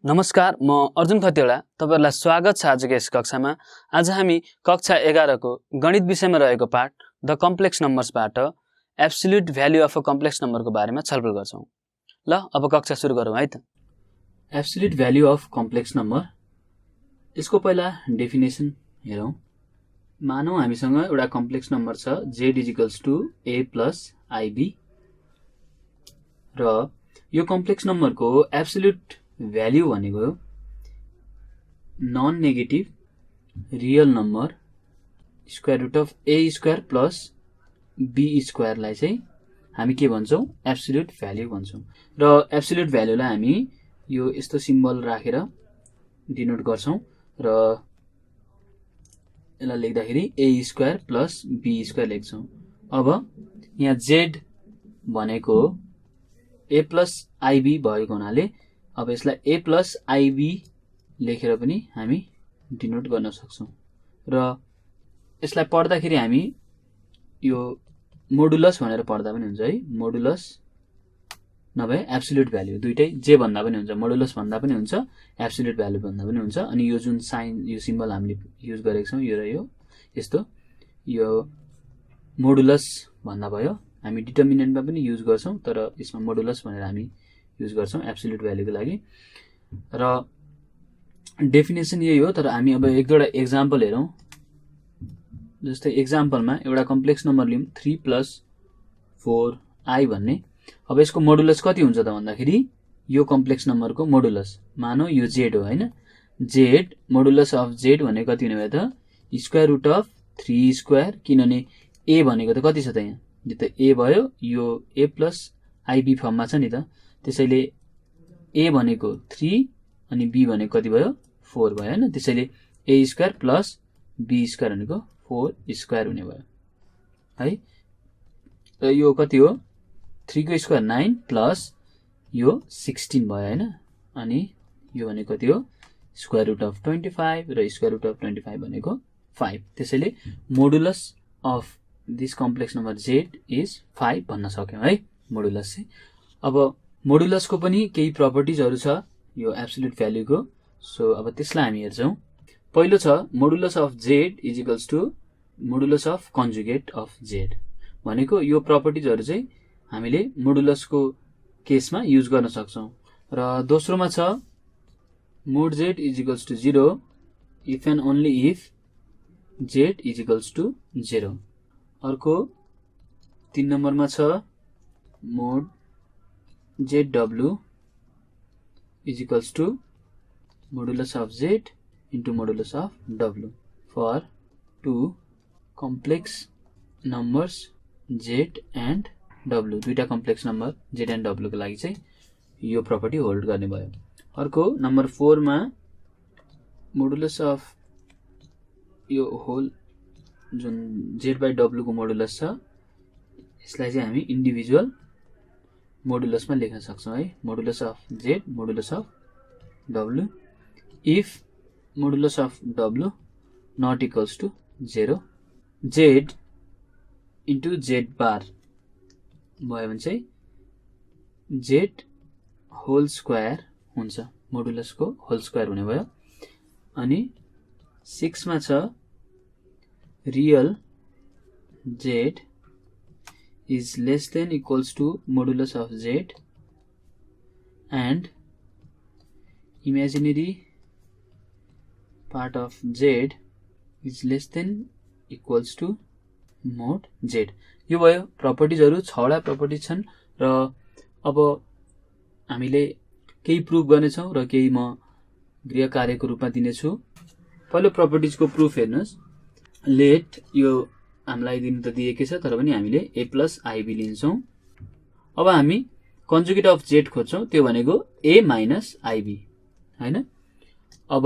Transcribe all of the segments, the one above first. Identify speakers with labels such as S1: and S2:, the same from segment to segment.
S1: नमस्कार, म अर्जुन खतिवडा तपाईहरुलाई स्वागत छ आजको यस कक्षामा। आज हामी कक्षा 11 को गणित विषयमा रहेको पाठ द कम्प्लेक्स नम्बर्सबाट absolute value of a complex नम्बरको बारेमा छलफल गर्छौं। ल अब कक्षा सुरु गरौँ है त। Absolute value of complex number, यसको पहिला डेफिनेसन हेरौं। मानौं हामीसँग एउटा कम्प्लेक्स नम्बर छ z = a + ib र यो कम्प्लेक्स नम्बरको एब्सोल्युट भ्यालु भनेको non negative real number square root of a² + b² लाई चाहिँ हामी के भन्छौं, एब्सोल्युट भ्यालु भन्छौं। र एब्सोल्युट भ्यालुलाई हामी यो यस्तो सिम्बल राखेर डिनोट गर्छौं र यसलाई लेख्दाखेरि a² + b² लेख्छौं। अब यहाँ z भनेको a + ib भएको हुनाले अब यसलाई a + ib लेखेर पनि हामी डिनोट गर्न सक्छौं। र यसलाई पढ्दाखेरि हामी यो मोडुलस भनेर पढ्दा पनि हुन्छ है। मोडुलस नभए एब्सोल्युट भ्यालु, दुईटै जे भन्दा पनि हुन्छ, मोडुलस भन्दा पनि हुन्छ, एब्सोल्युट भ्यालु भन्दा पनि हुन्छ। अनि यो जुन साइन, यो सिम्बल हामीले युज गरेको छौं, यो र यो यस्तो, यो मोडुलस भन्दा भयो। हामी डिटर्मिनेन्टमा पनि युज गर्छौं, तर यसमा मोडुलस भनेर हामी युज गर्छौं एब्सोल्युट भ्यालुको लागि। र डेफिनेसन यही हो, तर हामी अब एक दुईवटा एक्जाम्पल हेरौं। जस्तै एक्जाम्पलमा एउटा कम्प्लेक्स नम्बर लियौं 3 + 4i भन्ने। अब यसको मोडुलस कति हुन्छ त भन्दाखेरि यो कम्प्लेक्स नम्बरको मोडुलस, मानौ यो z हो हैन, z मोडुलस अफ z भनेको कति हुने भयो त स्क्वायर रुट अफ 3², किनभने a भनेको त कति छ त यहाँ, यो त a भयो, यो a + ib फर्ममा छ नि त, त्यसैले a भनेको 3 अनि b भनेको कति भयो 4 भयो हैन। त्यसैले a² + b² भनेको 4² हुने भयो है। र यो कति हो, 3 को स्क्वायर 9 प्लस यो 16 भयो हैन। अनि यो भनेको कति हो, स्क्वायर रुट अफ 25 र स्क्वायर रुट अफ 25 भनेको 5। त्यसैले modulus of this complex number z is 5 भन्न सक्यौं है, मोडुलस चाहिँ। अब मोडुलसको पनि केही प्रपर्टिजहरु छ यो एब्सोल्युट भ्यालुको, सो अब त्यसलाई हामी हेर्छौं। पहिलो छ modulus of z = modulus of conjugate of z भनेको यो प्रपर्टिजहरु चाहिँ हामीले मोडुलसको केसमा युज गर्न सक्छौं। र दोस्रोमा छ mod z = 0 if and only if z = 0। अर्को 3 नम्बरमा छ mod zw = modulus of z into modulus of w for two complex numbers z and w। दुईटा complex number z and w को लागि चाहिँ यो प्रपर्टी होल्ड गर्ने भयो। अर्को नम्बर 4 मा मोडुलस अफ यो होल जुन z/w को मोडुलस छ, यसलाई चाहिँ हामी इन्डिभिजुअल मोडुलसमा लेख्न सक्छौं है। Modulus of z modulus of w if modulus of w not equals to 0, z into z bar भयो भने चाहिँ z होल स्क्वायर हुन्छ, मोडुलसको होल स्क्वायर हुने भयो। अनि 6 मा छ real z is less than equals to modulus of z and imaginary part of z is less than equals to mod z। यो भयो प्रपर्टिजहरु, 6 वटा प्रपर्टिज छन्। र अब हामीले केही प्रुफ गर्नेछौं र केही म गृह कार्यको रूपमा दिनेछु। पहिलो प्रपर्टिजको प्रुफ हेर्नुस्। लेट यो हामीलाई दिन त दिएकै छ, तर पनि हामीले a + ib लिन्छौं। अब हामी कन्जुगेट अफ z खोज्छौं, त्यो भनेको a - ib हैन। अब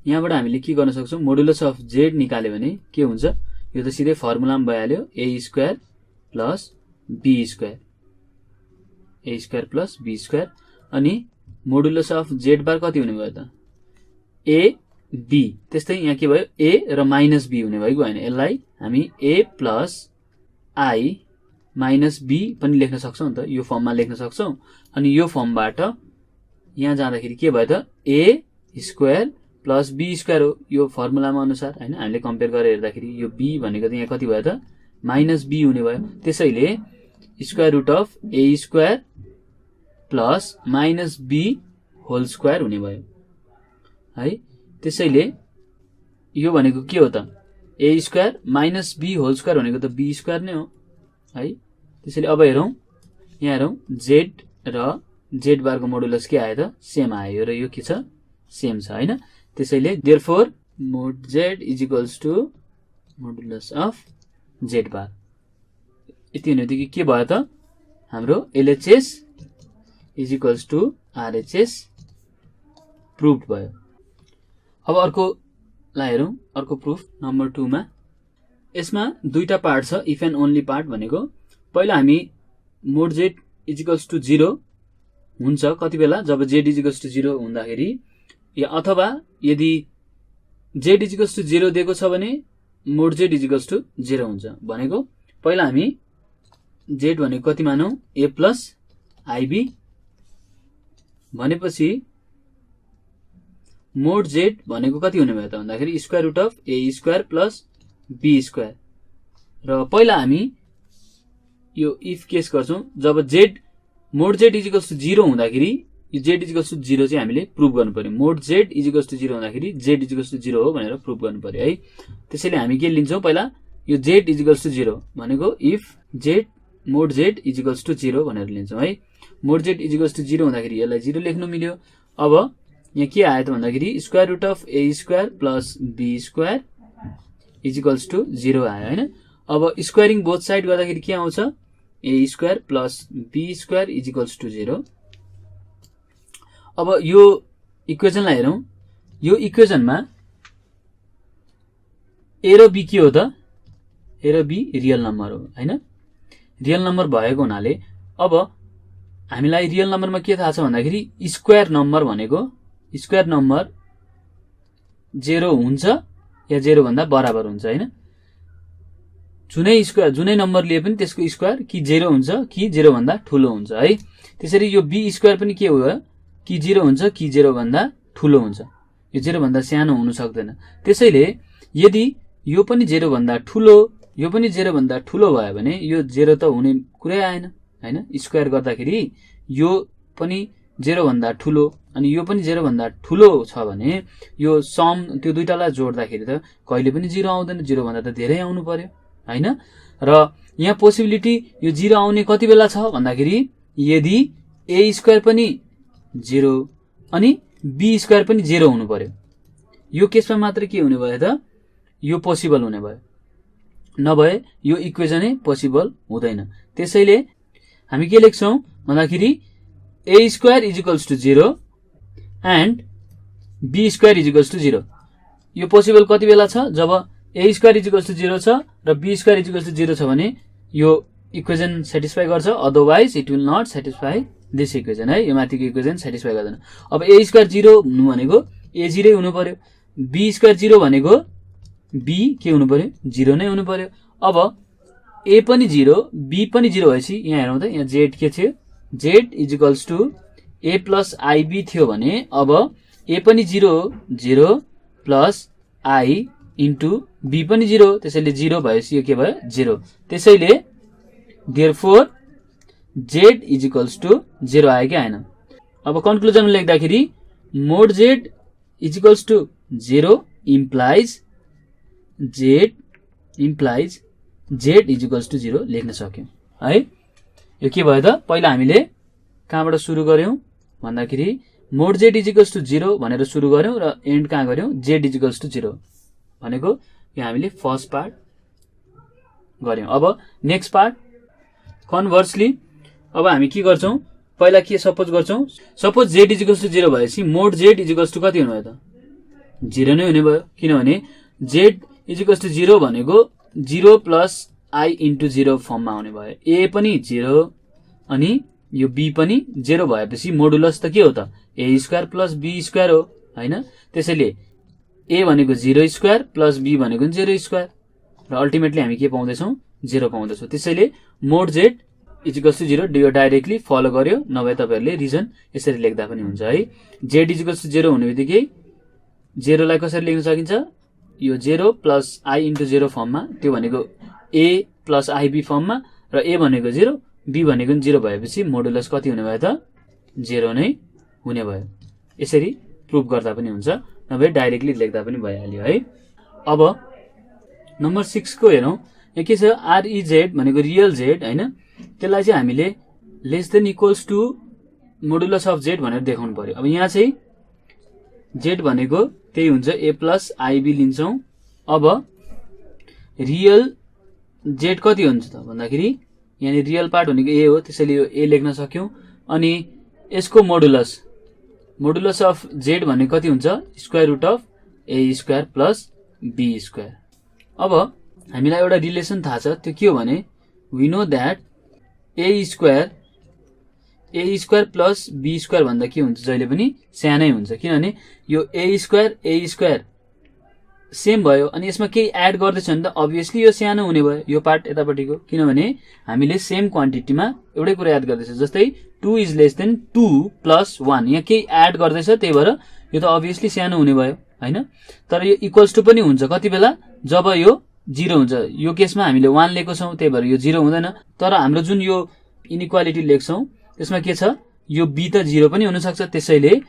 S1: यहाँबाट हामीले के गर्न सक्छौं, मोडुलस अफ z निकाल्यो भने के हुन्छ, यो त सिधै फर्मुलामा भइहाल्यो, a² + b², a² + b²। अनि मोडुलस अफ z बार कति हुने भयो त a b। त्यस्तै यहाँ के भयो, a र -b हुने भएको हैन, यसलाई हामी a + i - b पनि लेख्न सक्छौं नि त, यो फर्ममा लेख्न सक्छौं। अनि यो फर्मबाट यहाँ जाँदाखेरि के भयो त A square plus b square हो यो फर्मुलामा अनुसार हैन हामीले कम्पेयर गरेर हेर्दाखेरि यो बी भनेको त यहाँ कति भयो त माइनस बी हुने भयो त्यसैले square root of A square plus minus B whole square हुने भयो है त्यसैले यो भनेको के हो त A square minus B whole square भनेको त बी स्क्वायर नै हो है त्यसैले अब हेरौं यहाँ हेरौं जेड र जेड बारको मोडुलस के आयो त सेम आयो र यो के छ सेम छ हैन त्यसैले therefore mod z is equals to modulus of z bar यति हुने बित्तिकै के भयो त हाम्रो LHS is equals to RHS proved भयो अब अर्को ला हेरौं अर्को प्रुफ नम्बर 2 मा यसमा दुईटा पार्ट छ इफ एन्ड ओन्ली पार्ट भनेको पहिला हामी मोड जेड इज इक्वल्स टु 0 हुन्छ कति बेला जब जेड इज इक्वल्स टु 0 हुँदाखेरि या अथवा यदि जेड इज इक्वल्स टु 0 दिएको छ भने मोड जेड इज इक्वल्स टु 0 हुन्छ भनेको पहिला हामी जेड भनेको कति मानौ ए प्लस आईबी भनेपछि मोड जेड भनेको कति हुने भयो त भन्दाखेरि square root of A square plus b square र पहिला हामी यो इफ केस गर्छौं जब z mod z is equals to 0 हुँदाखेरि यो जेड इज इक्वल्स टु 0 चाहिँ हामीले प्रुभ गर्नु पर्यो मोड जेड इज इक्वल्स टु 0 हुँदाखेरि जेड इज इक्वल्स टु 0 हो भनेर प्रुभ गर्नु पर्यो है त्यसैले हामी के लिन्छौं पहिला यो जेड इज इक्वल्स टु 0 भनेको if z mod z is equals to 0 भनेर लिन्छौं है mod z is equals to 0 हुँदाखेरि यसलाई 0 लेख्नु मिल्यो अब यहाँ के आयो त भन्दाखेरि square root of A square plus b square is equals to 0 आयो हैन अब स्क्वायरिङ बोथ साइड गर्दाखेरि के आउँछ a square plus b square is equals to 0 अब यो इक्वेसनलाई हेरौं यो इक्वेसनमा ए र बी के हो त ए र बी रियल नम्बर हो हैन रियल नम्बर भएको हुनाले अब हामीलाई रियल नम्बरमा के थाहा छ भन्दाखेरि स्क्वायर नम्बर भनेको स्क्वायर नम्बर 0 हुन्छ या 0 भन्दा बराबर हुन्छ हैन जुनै नम्बर लिए पनि त्यसको स्क्वायर कि 0 हुन्छ कि 0 भन्दा ठूलो हुन्छ है त्यसरी यो बी स्क्वायर पनि के हो कि 0 हुन्छ कि 0 भन्दा ठूलो हुन्छ यो 0 भन्दा सानो हुन सक्दैन त्यसैले यदि यो पनि 0 भन्दा ठूलो यो पनि 0 भन्दा ठूलो भयो भने यो 0 त हुने कुरै आएन हैन स्क्वायर गर्दाखेरि यो पनि 0 भन्दा ठूलो अनि यो पनि 0 भन्दा ठूलो छ भने यो सम त्यो दुईटालाई जोड्दाखेरि त कहिले पनि 0 आउँदैन 0 भन्दा त धेरै आउनु पर्यो हैन र यहाँ पोसिबिलिटी यो 0 आउने कति बेला छ भन्दाखेरि यदि ए स्क्वायर पनि 0 अनि बी स्क्वायर पनि 0 हुनु पर्यो यो केसमा मात्र के हुने भयो त यो पोसिबल हुने भयो नभए यो इक्वेसनै पोसिबल हुँदैन त्यसैले हामी के लेख्छौं भन्दाखेरि a square is equals to 0 and b square is equals to 0 यो पोसिबल कति बेला छ जब a square is equals to 0 छ र b square is equals to 0 छ भने यो इक्वेसन सेटिस्फाई गर्छ otherwise it will not satisfy this equation है यो माथिको इक्वेसन सेटिस्फाई गर्दैन अब ए स्क्वायर 0 हुनु भनेको ए 0 हुनु पर्यो बी स्क्वायर 0 भनेको बी के हुनु पर्यो 0 नै हुनु पर्यो अब ए पनि 0 बी पनि 0 भएपछि यहाँ हेरौँ त यहाँ जेड के थियो z is equals to a plus i b थियो भने अब ए पनि 0 0 प्लस आई इन्टु बी पनि 0 त्यसैले 0 भएपछि यो के भयो 0 त्यसैले therefore z is equals to 0 आयो कि आएन अब कन्क्लुजन लेख्दाखेरि mod z is equals to 0 implies z is equals to 0 लेख्न सक्यौं है यो के भयो त पहिला हामीले कहाँबाट सुरु गर्यौं भन्दाखेरि मोड जेड इज इक्वल्स टु 0 भनेर सुरु गर्यौं र एन्ड कहाँ गर्यौं जेड इज इक्वल्स टु 0 भनेको यो हामीले फर्स्ट पार्ट गर्यौं अब नेक्स्ट पार्ट कन्भर्सली अब हामी के गर्छौं पहिला के सपोज गर्छौं suppose z is equals to 0 भएपछि mod z is equals to कति हुने भयो त 0 नै हुने भयो किनभने जेड इज इक्वल्स टु 0 भनेको 0 प्लस आई इन्टु 0 फर्ममा आउने भयो ए पनि 0 अनि यो बी पनि 0 भएपछि मोडुलस त के हो त A square plus b square हो हैन त्यसैले ए भनेको 0 स्क्वायर प्लस बी भनेको 0 स्क्वायर र अल्टिमेटली हामी के पाउँदैछौं 0 पाउँदैछौं त्यसैले मोड जेड इजिकल्स टु 0 यो डाइरेक्टली फलो गर्यो, नभए तपाईहरुले रिजन यसरी लेख्दा पनि हुन्छ है। z इजिकल्स टु 0 हुने बित्तिकै 0 लाई कसरी लेख्न सकिन्छ, यो 0 प्लस i इन्टु 0 फर्ममा, त्यो भनेको a प्लस ib फर्ममा, र a भनेको 0 b भनेको 0 भएपछि मोडुलस कति हुने भयो त 0 नै हुने भयो। यसरी प्रुफ गर्दा पनि हुन्छ, नभए डाइरेक्टली लेख्दा पनि भइहाल्यो है। अब नम्बर 6 को हेरौं। यहाँ के छ, REZ भनेको रियल z हैन, त्यसलाई चाहिँ हामीले less than equals to modulus of z भनेर देखाउनु पर्यो। अब यहाँ चाहिँ z भनेको त्यही हुन्छ a प्लस ib लिन्छौं। अब रियल z कति हुन्छ त भन्दाखेरि यानी रियल पार्ट भनेको a हो, त्यसैले यो a लेख्न सक्यौं। अनि यसको मोडुलस अफ z भनेको कति हुन्छ, square root of a square plus b square. अब हामीलाई एउटा रिलेसन थाहा छ, त्यो के हो भने we know that a square plus b square भन्दा के हुन्छ, जहिले पनि सानै हुन्छ, किनभने यो a स्क्वायर सेम भयो। अनि यसमा केही एड गर्दैछ भने त अभियसली यो सानो हुने भयो, यो पार्ट यतापट्टिको, किनभने हामीले सेम क्वान्टिटीमा एउटै कुरा याद गर्दैछ। जस्तै 2 इज लेस देन 2 प्लस 1, यहाँ केही एड गर्दैछ, त्यही भएर यो त अभियसली सानो हुने भयो हैन। तर यो इक्वल्स टु पनि हुन्छ कति बेला, जब यो 0 हुन्छ। यो केसमा हामीले 1 लिएको छौं, त्यही भएर यो 0 हुँदैन। तर हाम्रो जुन यो इनइक्वालिटी लेख्छौं त्यसमा के छ, यो b त 0 पनि हुन सक्छ, त्यसैले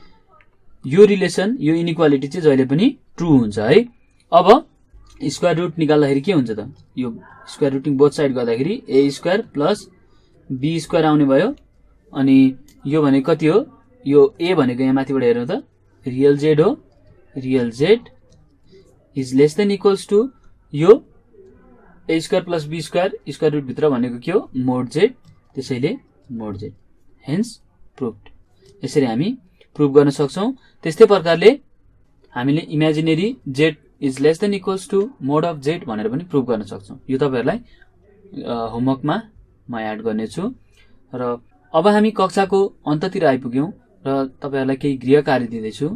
S1: यो रिलेसन, यो इनइक्वालिटी चाहिँ जहिले पनि ट्रू हुन्छ है। अब स्क्वायर रुट निकाल्दाखेरि के हुन्छ त, यो स्क्वायर रुटिङ बोथ साइड गर्दाखेरि a square plus b square आउने भयो। अनि यो भनेको कति हो, यो a भनेको यहाँ माथिबाट हेर्नु त रियल z हो, real z is less than equals to यो a square plus b square square root भित्र भनेको के हो, मोड z, त्यसैले मोड z, हेन्स प्रुभड। यसरी हामी प्रुभ गर्न सक्छौं। त्यस्तै प्रकारले हामीले imaginary z is less than equals to mod of z भनेर पनि प्रुभ गर्न सक्छौं। यो तपाईहरुलाई होमवर्कमा म एड गर्नेछु। र अब हामी कक्षाको अन्ततिर आइपुग्यौं र तपाईहरुलाई केही गृह कार्य दिँदैछु।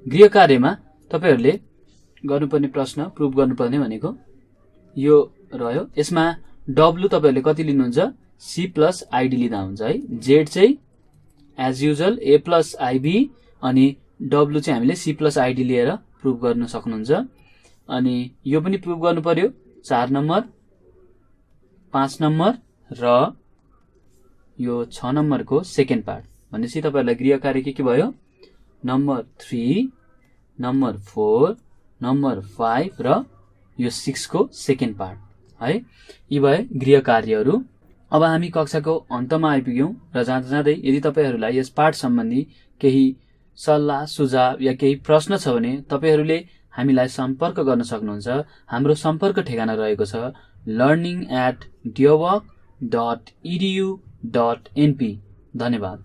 S1: गृह कार्यमा तपाईहरुले गर्नुपर्ने प्रश्न, प्रुभ गर्नुपर्ने भनेको यो रह्यो। यसमा w तपाईहरुले कति लिनुहुन्छ, c प्लस id लिँदा हुन्छ है। z चाहिँ as usual a plus ib, अनि w चाहिँ हामीले c प्लस id लिएर प्रुभ गर्न सक्नुहुन्छ। अनि यो पनि प्रुभ गर्नु पर्यो 4 नम्बर, 5 नम्बर र यो 6 नम्बरको सेकेन्ड पार्ट। भनेपछि तपाईहरुलाई गृह कार्य के भयो, नम्बर 3, नम्बर 4, नम्बर 5 र यो 6 को सेकेन्ड पार्ट है। यी भए गृह कार्यहरू। अब हामी कक्षाको अन्तमा आइपुग्यौं र जाँदा जाँदै यदि तपाईहरुलाई यस पाठ सम्बन्धी केही सल्लाह सुझाव या केही प्रश्न छ भने तपाईहरुले हामीलाई सम्पर्क गर्न सक्नुहुन्छ। हाम्रो सम्पर्क ठेगाना रहेको छ learning@dearwork.edu.np। धन्यवाद।